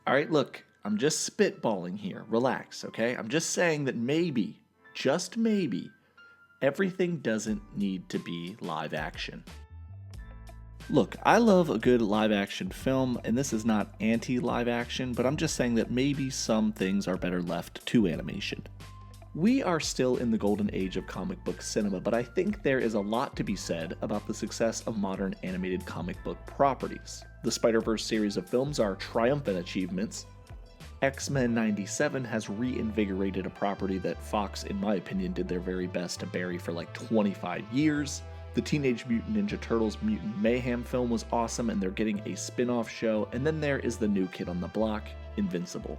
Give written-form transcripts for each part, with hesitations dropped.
All right, look, I'm just spitballing here. Relax, okay? I'm just saying that maybe, just maybe, everything doesn't need to be live action. Look, I love a good live action film, and this is not anti live action, but I'm just saying that maybe some things are better left to animation. We are still in the golden age of comic book cinema, but I think there is a lot to be said about the success of modern animated comic book properties. The Spider-Verse series of films are triumphant achievements. X-Men 97 has reinvigorated a property that Fox, in my opinion, did their very best to bury for like 25 years. The Teenage Mutant Ninja Turtles Mutant Mayhem film was awesome, and they're getting a spin-off show. And then there is the new kid on the block, Invincible.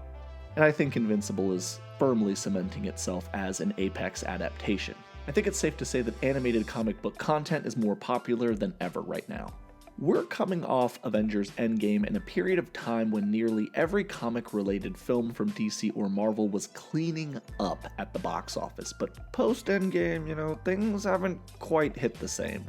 And I think Invincible is firmly cementing itself as an Apex adaptation. I think it's safe to say that animated comic book content is more popular than ever right now. We're coming off Avengers Endgame in a period of time when nearly every comic-related film from DC or Marvel was cleaning up at the box office, but post-Endgame, things haven't quite hit the same.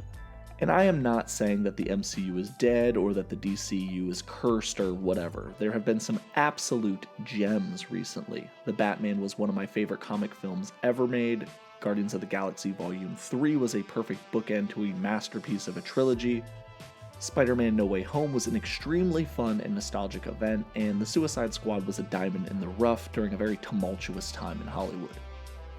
And I am not saying that the MCU is dead or that the DCU is cursed or whatever. There have been some absolute gems recently. The Batman was one of my favorite comic films ever made. Guardians of the Galaxy Volume 3 was a perfect bookend to a masterpiece of a trilogy. Spider-Man No Way Home was an extremely fun and nostalgic event, and The Suicide Squad was a diamond in the rough during a very tumultuous time in Hollywood.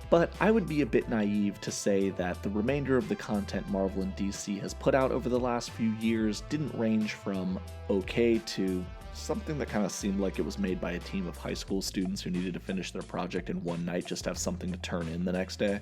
But I would be a bit naive to say that the remainder of the content Marvel and DC has put out over the last few years didn't range from okay to something that kind of seemed like it was made by a team of high school students who needed to finish their project in one night just to have something to turn in the next day.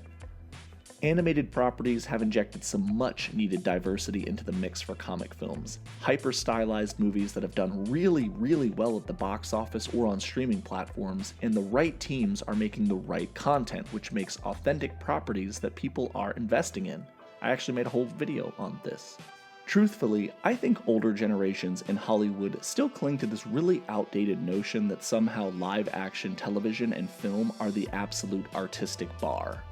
Animated properties have injected some much-needed diversity into the mix for comic films. Hyper-stylized movies that have done really, really well at the box office or on streaming platforms, and the right teams are making the right content, which makes authentic properties that people are investing in. I actually made a whole video on this. Truthfully, I think older generations in Hollywood still cling to this really outdated notion that somehow live-action television and film are the absolute artistic bar.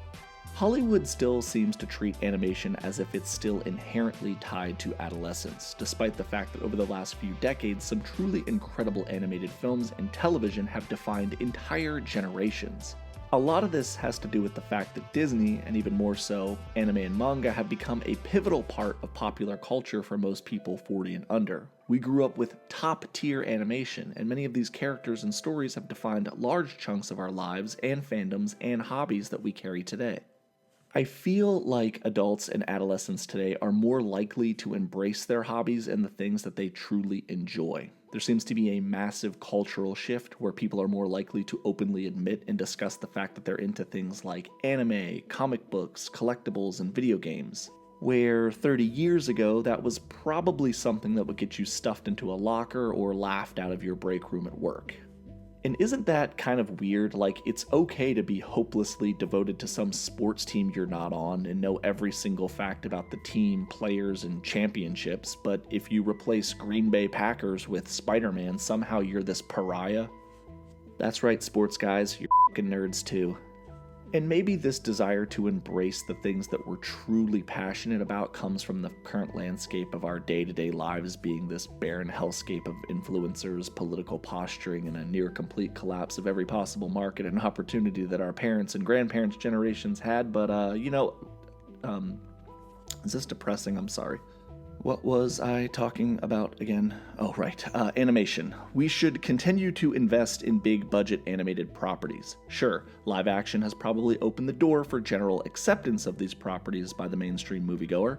Hollywood still seems to treat animation as if it's still inherently tied to adolescence, despite the fact that over the last few decades, some truly incredible animated films and television have defined entire generations. A lot of this has to do with the fact that Disney, and even more so, anime and manga, have become a pivotal part of popular culture for most people 40 and under. We grew up with top-tier animation, and many of these characters and stories have defined large chunks of our lives and fandoms and hobbies that we carry today. I feel like adults and adolescents today are more likely to embrace their hobbies and the things that they truly enjoy. There seems to be a massive cultural shift where people are more likely to openly admit and discuss the fact that they're into things like anime, comic books, collectibles, and video games. Where 30 years ago, that was probably something that would get you stuffed into a locker or laughed out of your break room at work. And isn't that kind of weird? Like, it's okay to be hopelessly devoted to some sports team you're not on and know every single fact about the team, players, and championships, but if you replace Green Bay Packers with Spider-Man, somehow you're this pariah? That's right, sports guys, you're fucking nerds too. And maybe this desire to embrace the things that we're truly passionate about comes from the current landscape of our day-to-day lives being this barren hellscape of influencers, political posturing, and a near-complete collapse of every possible market and opportunity that our parents' and grandparents' generations had, but, is this depressing? I'm sorry. What was I talking about again? Oh, right, animation. We should continue to invest in big budget animated properties. Sure, live action has probably opened the door for general acceptance of these properties by the mainstream moviegoer,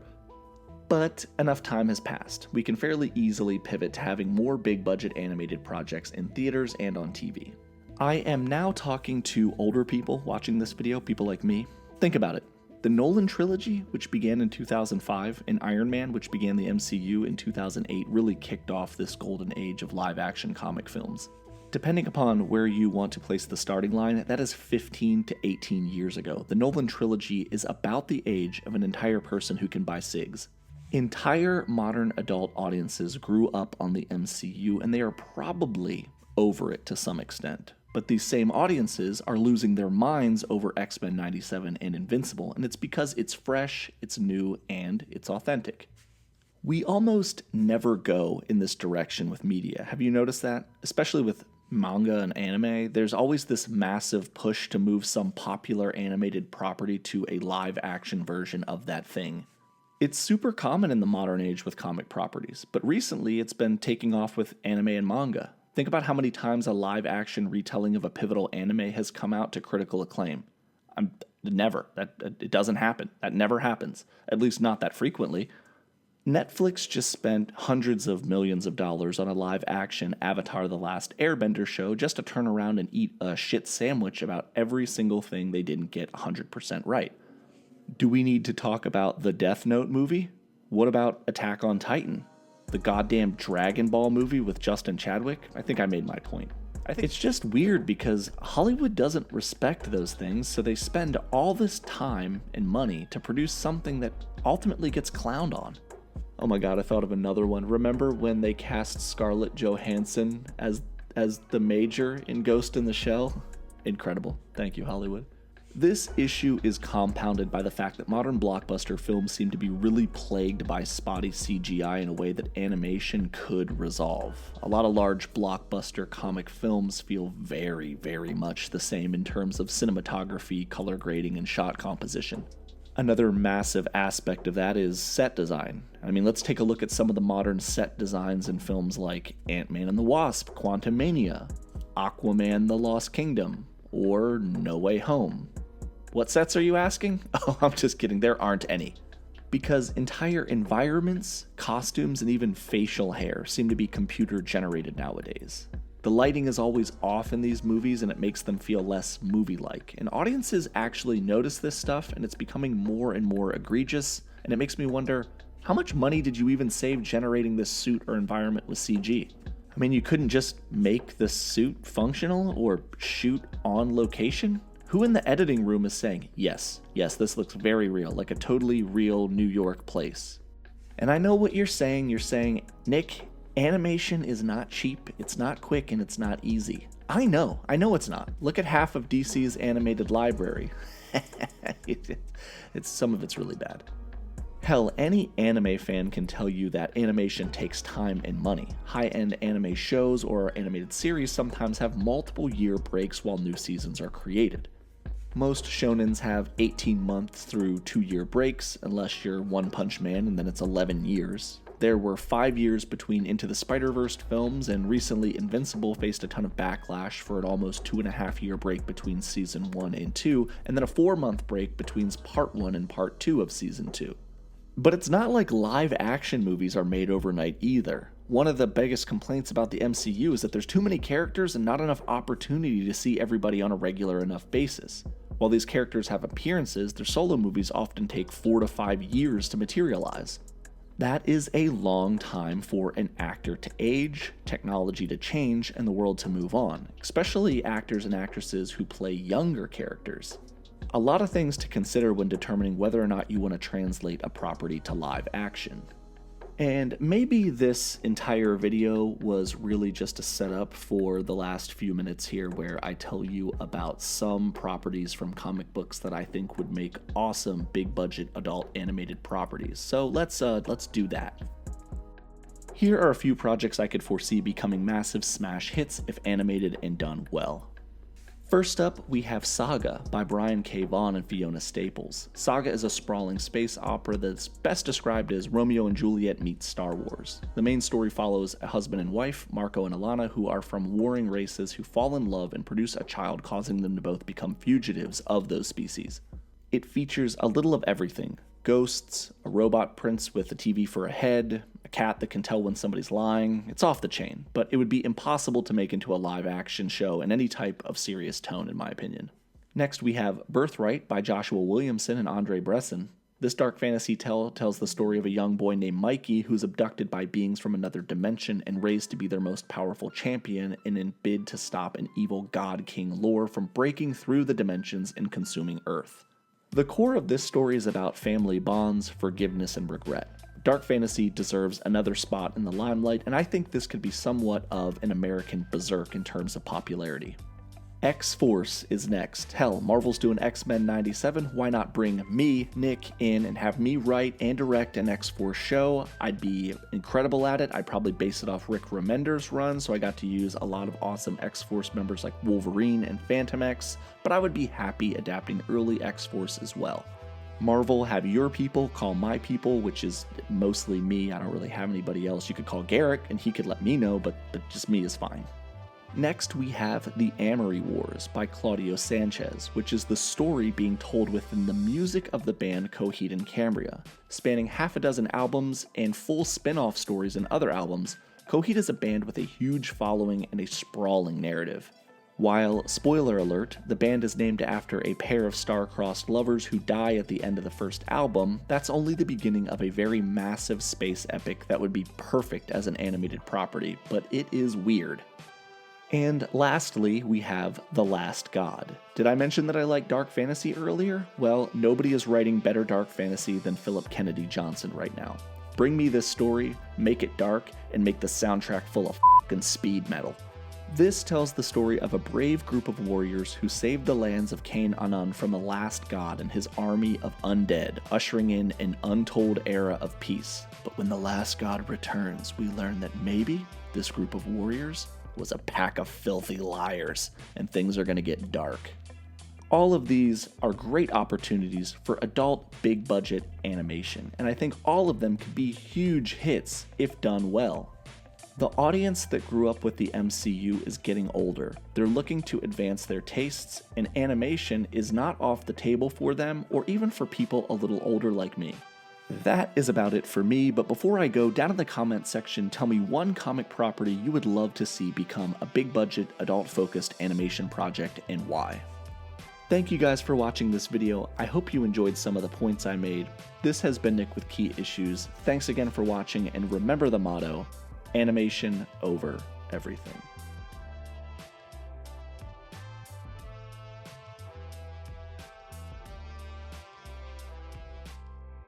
but enough time has passed. We can fairly easily pivot to having more big budget animated projects in theaters and on TV. I am now talking to older people watching this video, people like me. Think about it. The Nolan trilogy, which began in 2005, and Iron Man, which began the MCU in 2008, really kicked off this golden age of live-action comic films. Depending upon where you want to place the starting line, that is 15 to 18 years ago. The Nolan trilogy is about the age of an entire person who can buy cigs. Entire modern adult audiences grew up on the MCU, and they are probably over it to some extent. But these same audiences are losing their minds over X-Men 97 and Invincible, and it's because it's fresh, it's new, and it's authentic. We almost never go in this direction with media. Have you noticed that? Especially with manga and anime, there's always this massive push to move some popular animated property to a live action version of that thing. It's super common in the modern age with comic properties, but recently it's been taking off with anime and manga. Think about how many times a live action retelling of a pivotal anime has come out to critical acclaim. It doesn't happen. That never happens. At least not that frequently. Netflix just spent hundreds of millions of dollars on a live action Avatar The Last Airbender show just to turn around and eat a shit sandwich about every single thing they didn't get 100% right. Do we need to talk about the Death Note movie? What about Attack on Titan? The goddamn Dragon Ball movie with Justin Chadwick? I think I made my point. I think it's just weird because Hollywood doesn't respect those things, so they spend all this time and money to produce something that ultimately gets clowned on. Oh my god, I thought of another one. Remember when they cast Scarlett Johansson as the Major in Ghost in the Shell? Incredible. Thank you, Hollywood. This issue is compounded by the fact that modern blockbuster films seem to be really plagued by spotty CGI in a way that animation could resolve. A lot of large blockbuster comic films feel very, very much the same in terms of cinematography, color grading, and shot composition. Another massive aspect of that is set design. I mean, let's take a look at some of the modern set designs in films like Ant-Man and the Wasp, Quantumania, Aquaman the Lost Kingdom, or No Way Home. What sets are you asking? Oh, I'm just kidding, there aren't any. Because entire environments, costumes, and even facial hair seem to be computer generated nowadays. The lighting is always off in these movies and it makes them feel less movie-like. And audiences actually notice this stuff and it's becoming more and more egregious, and it makes me wonder, how much money did you even save generating this suit or environment with CG? I mean, you couldn't just make the suit functional or shoot on location? Who in the editing room is saying, yes, this looks very real, like a totally real New York place? And I know what you're saying. You're saying, Nick, animation is not cheap, it's not quick, and it's not easy. I know it's not. Look at half of DC's animated library. Some of it's really bad. Hell, any anime fan can tell you that animation takes time and money. High-end anime shows or animated series sometimes have multiple year breaks while new seasons are created. Most shonens have 18 months through 2-year breaks, unless you're One Punch Man and then it's 11 years. There were 5 years between Into the Spider-Verse films, and recently Invincible faced a ton of backlash for an almost 2.5-year break between Season 1 and 2, and then a 4-month break between Part 1 and Part 2 of Season 2. But it's not like live action movies are made overnight either. One of the biggest complaints about the MCU is that there's too many characters and not enough opportunity to see everybody on a regular enough basis. While these characters have appearances, their solo movies often take 4 to 5 years to materialize. That is a long time for an actor to age, technology to change, and the world to move on, especially actors and actresses who play younger characters. A lot of things to consider when determining whether or not you want to translate a property to live action. And maybe this entire video was really just a setup for the last few minutes here where I tell you about some properties from comic books that I think would make awesome big budget adult animated properties. So let's do that. Here are a few projects I could foresee becoming massive smash hits if animated and done well. First up, we have Saga by Brian K. Vaughan and Fiona Staples. Saga is a sprawling space opera that's best described as Romeo and Juliet meets Star Wars. The main story follows a husband and wife, Marco and Alana, who are from warring races who fall in love and produce a child, causing them to both become fugitives of those species. It features a little of everything: ghosts, a robot prince with a TV for a head, a cat that can tell when somebody's lying. It's off the chain, but it would be impossible to make into a live-action show in any type of serious tone, in my opinion. Next, we have Birthright by Joshua Williamson and Andre Bresson. This dark fantasy tale tells the story of a young boy named Mikey who's abducted by beings from another dimension and raised to be their most powerful champion in a bid to stop an evil god king Lore from breaking through the dimensions and consuming Earth. The core of this story is about family bonds, forgiveness, and regret. Dark fantasy deserves another spot in the limelight, and I think this could be somewhat of an American Berserk in terms of popularity. X-Force is next. Hell, Marvel's doing X-Men 97, why not bring me, Nick, in and have me write and direct an X-Force show? I'd be incredible at it. I'd probably base it off Rick Remender's run, so I got to use a lot of awesome X-Force members like Wolverine and Phantom X, but I would be happy adapting early X-Force as well. Marvel, have your people call my people, which is mostly me. I don't really have anybody else. You could call Garrick and he could let me know, but just me is fine. Next, we have The Amory Wars by Claudio Sanchez, which is the story being told within the music of the band Coheed and Cambria. Spanning half a dozen albums and full spin-off stories in other albums, Coheed is a band with a huge following and a sprawling narrative. While, spoiler alert, the band is named after a pair of star-crossed lovers who die at the end of the first album, that's only the beginning of a very massive space epic that would be perfect as an animated property, but it is weird. And lastly, we have The Last God. Did I mention that I like dark fantasy earlier? Well, nobody is writing better dark fantasy than Philip Kennedy Johnson right now. Bring me this story, make it dark, and make the soundtrack full of f***ing speed metal. This tells the story of a brave group of warriors who saved the lands of Cain-Anun from the last god and his army of undead, ushering in an untold era of peace. But when the last god returns, we learn that maybe this group of warriors was a pack of filthy liars, and things are going to get dark. All of these are great opportunities for adult, big-budget animation, and I think all of them could be huge hits if done well. The audience that grew up with the MCU is getting older. They're looking to advance their tastes, and animation is not off the table for them, or even for people a little older like me. That is about it for me, but before I go, down in the comments section, tell me one comic property you would love to see become a big-budget, adult-focused animation project and why. Thank you guys for watching this video. I hope you enjoyed some of the points I made. This has been Nick with Key Issues. Thanks again for watching, and remember the motto, animation over everything.